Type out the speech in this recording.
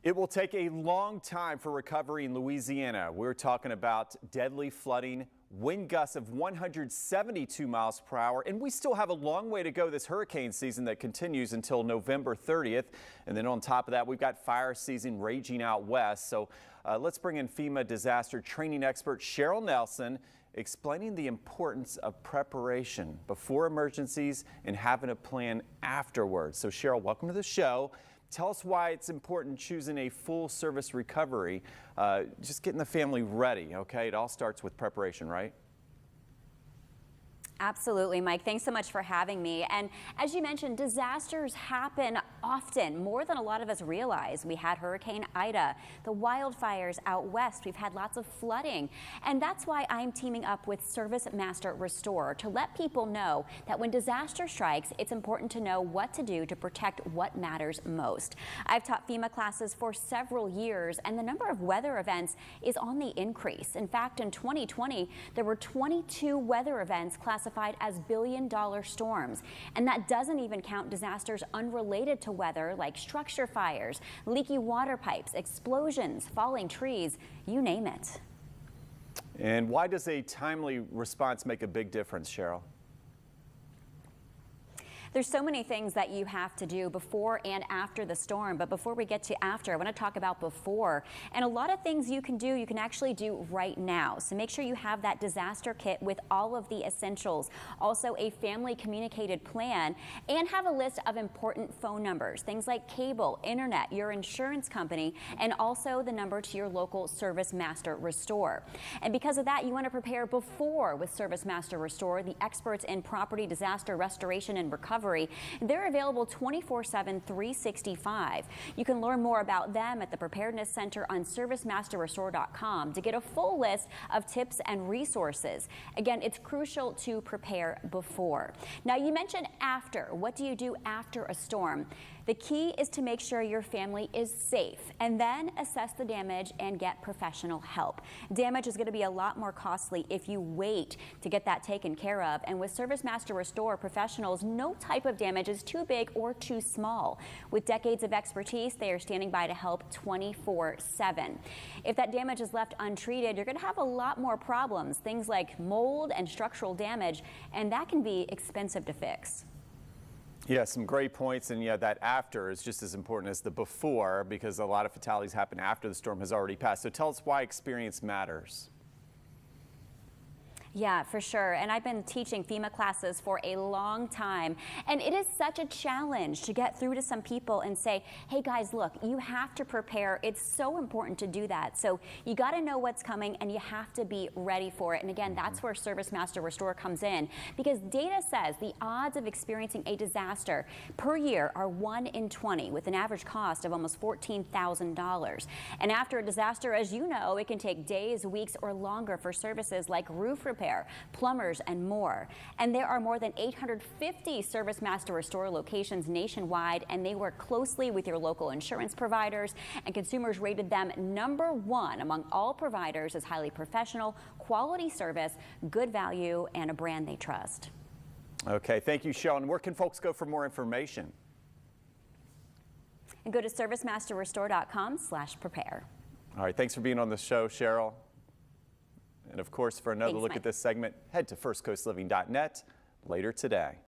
It will take a long time for recovery in Louisiana. We're talking about deadly flooding, wind gusts of 172 miles per hour, and we still have a long way to go this hurricane season that continues until November 30th. And then on top of that, we've got fire season raging out west. So let's bring in FEMA disaster training expert Cheryl Nelson, explaining the importance of preparation before emergencies and having a plan afterwards. So Cheryl, welcome to the show. Tell us why it's important choosing a full service recovery, just getting the family ready, okay? It all starts with preparation, right? Absolutely, Mike. Thanks so much for having me. And as you mentioned, disasters happen often, more than a lot of us realize. We had Hurricane Ida, the wildfires out west. We've had lots of flooding. And that's why I'm teaming up with Service Master Restore to let people know that when disaster strikes, it's important to know what to do to protect what matters most. I've taught FEMA classes for several years, and the number of weather events is on the increase. In fact, in 2020, there were 22 weather events classified as billion-dollar storms. And that doesn't even count disasters unrelated to weather, like structure fires, leaky water pipes, explosions, falling trees, you name it. And why does a timely response make a big difference, Cheryl? There's so many things that you have to do before and after the storm, but before we get to after, I want to talk about before. And a lot of things you can do, you can actually do right now. So make sure you have that disaster kit with all of the essentials, also a family communicated plan, and have a list of important phone numbers, things like cable, internet, your insurance company, and also the number to your local Service Master Restore. And because of that, you want to prepare before with Service Master Restore, the experts in property disaster restoration and recovery. They're available 24/7, 365. You can learn more about them at the Preparedness Center on servicemasterrestore.com to get a full list of tips and resources. Again, it's crucial to prepare before. Now, you mentioned after. What do you do after a storm? The key is to make sure your family is safe and then assess the damage and get professional help. Damage is going to be a lot more costly if you wait to get that taken care of. And with Service Master Restore professionals, no type of damage is too big or too small. With decades of expertise, they are standing by to help 24/7. If that damage is left untreated, you're going to have a lot more problems, things like mold and structural damage, and that can be expensive to fix. Yeah, some great points, and yeah, that after is just as important as the before because a lot of fatalities happen after the storm has already passed. So tell us why experience matters. Yeah, for sure. And I've been teaching FEMA classes for a long time. And it is such a challenge to get through to some people and say, hey guys, look, you have to prepare. It's so important to do that. So you got to know what's coming and you have to be ready for it. And again, that's where Service Master Restore comes in, because data says the odds of experiencing a disaster per year are 1 in 20 with an average cost of almost $14,000. And after a disaster, as you know, it can take days, weeks, or longer for services like roof repair, plumbers, and more. And there are more than 850 Service Master Restore locations nationwide, and they work closely with your local insurance providers, and consumers rated them #1 among all providers as highly professional, quality service, good value, and a brand they trust. Okay, thank you, Cheryl. And where can folks go for more information? And go to servicemasterrestore.com/prepare. All right, thanks for being on the show, Cheryl. And of course, for another look at this segment, head to firstcoastliving.net later today.